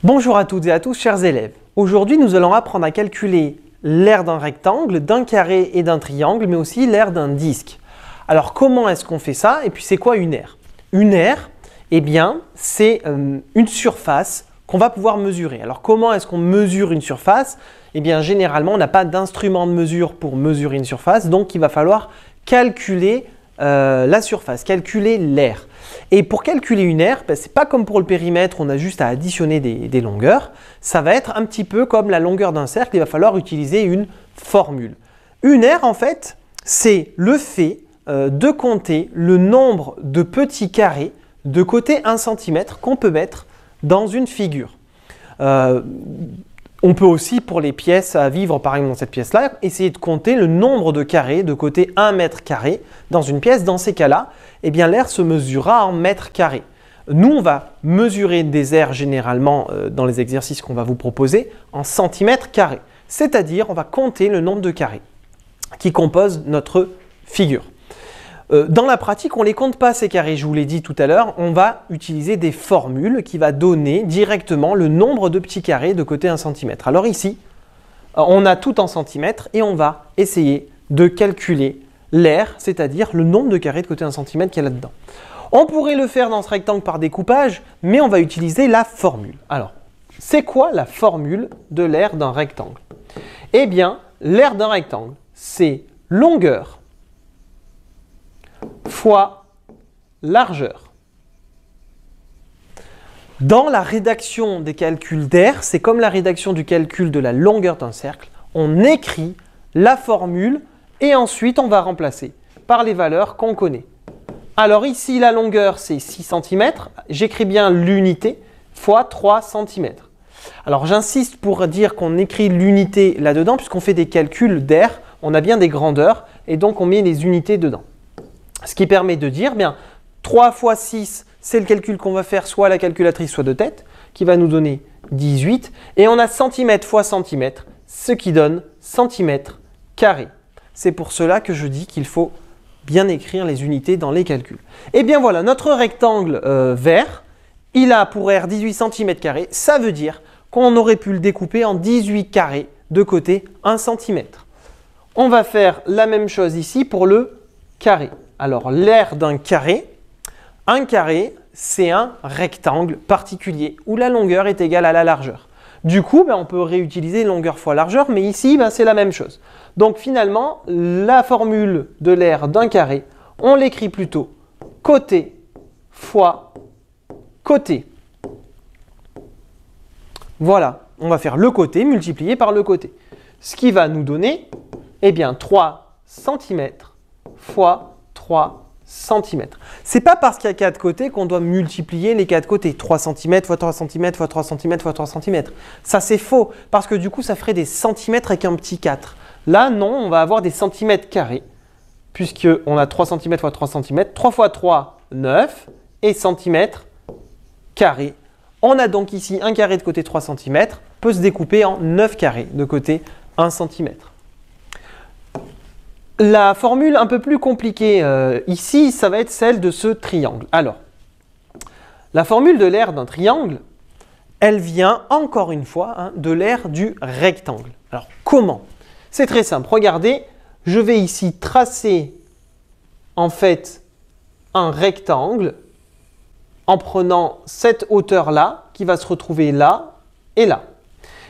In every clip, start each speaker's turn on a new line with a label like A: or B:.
A: Bonjour à toutes et à tous, chers élèves. Aujourd'hui, nous allons apprendre à calculer l'aire d'un rectangle, d'un carré et d'un triangle, mais aussi l'aire d'un disque. Alors, comment est-ce qu'on fait ça? Et puis, c'est quoi une aire? Une aire, eh bien, c'est une surface qu'on va pouvoir mesurer. Alors, comment est-ce qu'on mesure une surface? Eh bien, généralement, on n'a pas d'instrument de mesure pour mesurer une surface, donc il va falloir calculer la surface, calculer l'aire. Et pour calculer une aire, ce n'est pas comme pour le périmètre, on a juste à additionner des longueurs. Ça va être un petit peu comme la longueur d'un cercle, il va falloir utiliser une formule. Une aire, en fait, c'est le fait de compter le nombre de petits carrés de côté 1 cm qu'on peut mettre dans une figure. On peut aussi, pour les pièces à vivre, par exemple dans cette pièce-là, essayer de compter le nombre de carrés de côté 1 mètre carré dans une pièce. Dans ces cas-là, eh bien, l'aire se mesurera en mètres carrés. Nous, on va mesurer des aires généralement dans les exercices qu'on va vous proposer en centimètres carrés. C'est-à-dire, on va compter le nombre de carrés qui composent notre figure. Dans la pratique, on ne les compte pas ces carrés, je vous l'ai dit tout à l'heure, on va utiliser des formules qui vont donner directement le nombre de petits carrés de côté 1 cm. Alors ici, on a tout en centimètres et on va essayer de calculer l'aire, c'est-à-dire le nombre de carrés de côté 1 cm qu'il y a là-dedans. On pourrait le faire dans ce rectangle par découpage, mais on va utiliser la formule. Alors, c'est quoi la formule de l'aire d'un rectangle? Eh bien, l'aire d'un rectangle, c'est longueur fois largeur. Dans la rédaction des calculs d'aire, c'est comme la rédaction du calcul de la longueur d'un cercle. On écrit la formule et ensuite on va remplacer par les valeurs qu'on connaît. Alors ici, la longueur, c'est 6 cm. J'écris bien l'unité fois 3 cm. Alors j'insiste pour dire qu'on écrit l'unité là-dedans, puisqu'on fait des calculs d'aire, on a bien des grandeurs et donc on met les unités dedans. Ce qui permet de dire, bien, 3 fois 6, c'est le calcul qu'on va faire soit à la calculatrice, soit de tête, qui va nous donner 18. Et on a centimètre fois centimètre, ce qui donne centimètre carré. C'est pour cela que je dis qu'il faut bien écrire les unités dans les calculs. Et bien voilà, notre rectangle vert, il a pour aire 18 cm². Ça veut dire qu'on aurait pu le découper en 18 carrés de côté 1 cm. On va faire la même chose ici pour le carré. Alors, l'aire d'un carré, un carré, c'est un rectangle particulier où la longueur est égale à la largeur. Du coup, on peut réutiliser longueur fois largeur, mais ici, c'est la même chose. Donc, finalement, la formule de l'aire d'un carré, on l'écrit plutôt côté fois côté. Voilà, on va faire le côté multiplié par le côté. Ce qui va nous donner, eh bien, 3 cm fois 3 cm. Ce n'est pas parce qu'il y a 4 côtés qu'on doit multiplier les 4 côtés. 3 cm fois 3 cm fois 3 cm fois 3 cm. Ça, c'est faux parce que du coup, ça ferait des centimètres avec un petit 4. Là, non, on va avoir des centimètres carrés puisqu'on a 3 cm fois 3 cm. 3 fois 3, 9 et centimètres carrés. On a donc ici un carré de côté 3 cm peut se découper en 9 carrés de côté 1 cm. La formule un peu plus compliquée ici, ça va être celle de ce triangle. Alors, la formule de l'aire d'un triangle, elle vient encore une fois de l'aire du rectangle. Alors, comment? C'est très simple. Regardez, je vais ici tracer en fait un rectangle en prenant cette hauteur-là qui va se retrouver là et là.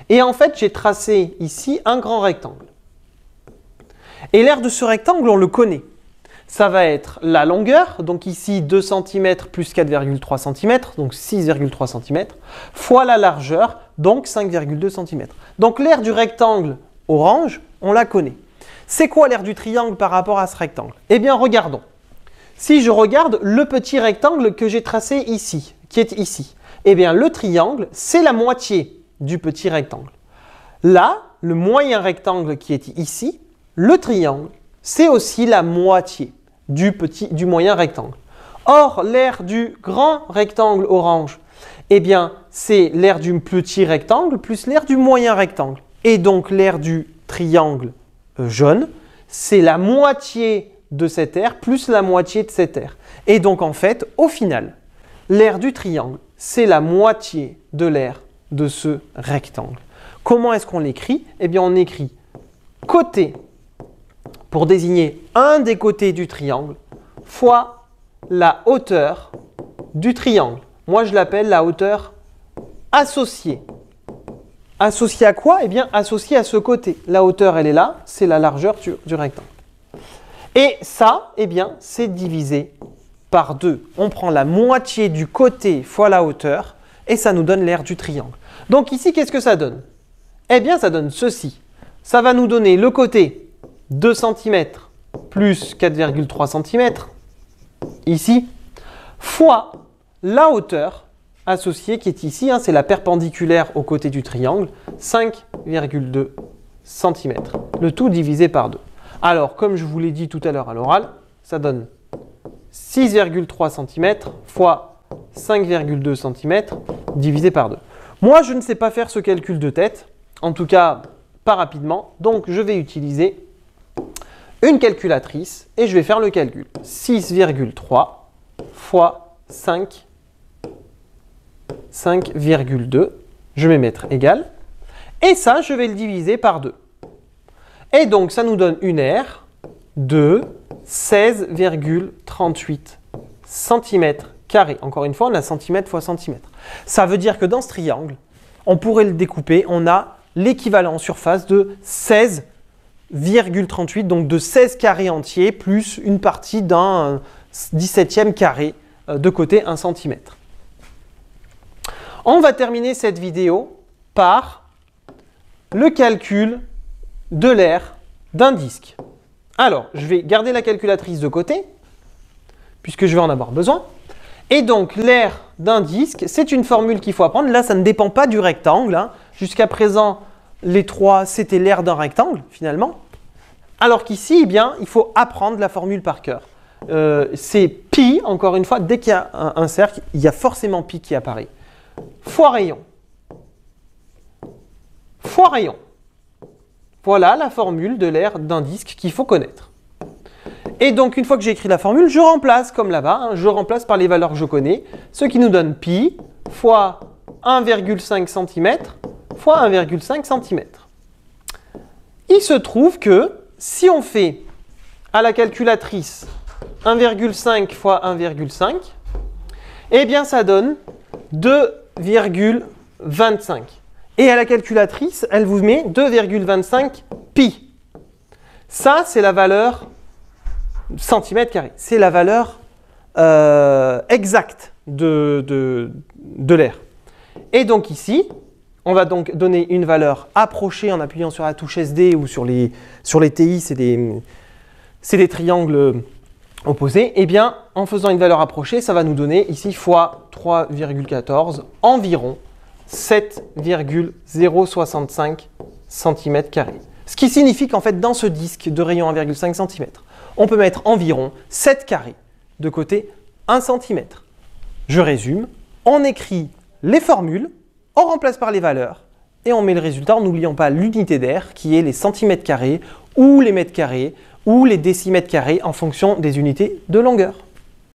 A: Et en fait, j'ai tracé ici un grand rectangle. Et l'aire de ce rectangle, on le connaît. Ça va être la longueur, donc ici 2 cm plus 4,3 cm, donc 6,3 cm, fois la largeur, donc 5,2 cm. Donc l'aire du rectangle orange, on la connaît. C'est quoi l'aire du triangle par rapport à ce rectangle? Eh bien, regardons. Si je regarde le petit rectangle que j'ai tracé ici, qui est ici, eh bien le triangle, c'est la moitié du petit rectangle. Là, le moyen rectangle qui est ici, le triangle, c'est aussi la moitié du moyen rectangle. Or, l'aire du grand rectangle orange, eh bien, c'est l'aire du petit rectangle plus l'aire du moyen rectangle. Et donc, l'aire du triangle jaune, c'est la moitié de cette aire plus la moitié de cette aire. Et donc, en fait, au final, l'aire du triangle, c'est la moitié de l'aire de ce rectangle. Comment est-ce qu'on l'écrit? Eh bien, on écrit côté pour désigner un des côtés du triangle fois la hauteur du triangle. Moi, je l'appelle la hauteur associée. Associée à quoi? Eh bien, associée à ce côté. La hauteur, elle est là, c'est la largeur du rectangle. Et ça, eh bien, c'est divisé par 2. On prend la moitié du côté fois la hauteur et ça nous donne l'aire du triangle. Donc ici, qu'est-ce que ça donne? Eh bien, ça donne ceci. Ça va nous donner le côté 2 cm plus 4,3 cm, ici, fois la hauteur associée qui est ici, c'est la perpendiculaire au côté du triangle, 5,2 cm. Le tout divisé par 2. Alors, comme je vous l'ai dit tout à l'heure à l'oral, ça donne 6,3 cm fois 5,2 cm divisé par 2. Moi, je ne sais pas faire ce calcul de tête, en tout cas pas rapidement, donc je vais utiliser une calculatrice et je vais faire le calcul. 6,3 fois 5,2, je vais mettre égal, et ça, je vais le diviser par 2. Et donc, ça nous donne une aire de 16,38 cm². Encore une fois, on a centimètre fois centimètre. Ça veut dire que dans ce triangle, on pourrait le découper, on a l'équivalent en surface de 16,38, donc de 16 carrés entiers, plus une partie d'un 17e carré de côté 1 cm. On va terminer cette vidéo par le calcul de l'aire d'un disque. Alors, je vais garder la calculatrice de côté, puisque je vais en avoir besoin. Et donc, l'aire d'un disque, c'est une formule qu'il faut apprendre. Là, ça ne dépend pas du rectangle. Jusqu'à présent, les 3, c'était l'aire d'un rectangle, finalement. Alors qu'ici, eh bien, il faut apprendre la formule par cœur. C'est pi, encore une fois, dès qu'il y a un cercle, il y a forcément pi qui apparaît. Fois rayon. Fois rayon. Voilà la formule de l'aire d'un disque qu'il faut connaître. Et donc, une fois que j'ai écrit la formule, je remplace comme là-bas, je remplace par les valeurs que je connais, ce qui nous donne pi fois 1,5 cm fois 1,5 cm. Il se trouve que si on fait à la calculatrice 1,5 fois 1,5, eh bien ça donne 2,25. Et à la calculatrice, elle vous met 2,25 pi. Ça, c'est la valeur centimètre carré. C'est la valeur exacte de l'aire. Et donc ici, on va donc donner une valeur approchée en appuyant sur la touche SD ou sur les TI, c'est des triangles opposés. Eh bien, en faisant une valeur approchée, ça va nous donner ici fois 3,14 environ 7,065 cm². Ce qui signifie qu'en fait, dans ce disque de rayon 1,5 cm, on peut mettre environ 7 carrés de côté 1 cm. Je résume, on écrit les formules, on remplace par les valeurs et on met le résultat en n'oubliant pas l'unité d'aire qui est les centimètres carrés ou les mètres carrés ou les décimètres carrés en fonction des unités de longueur.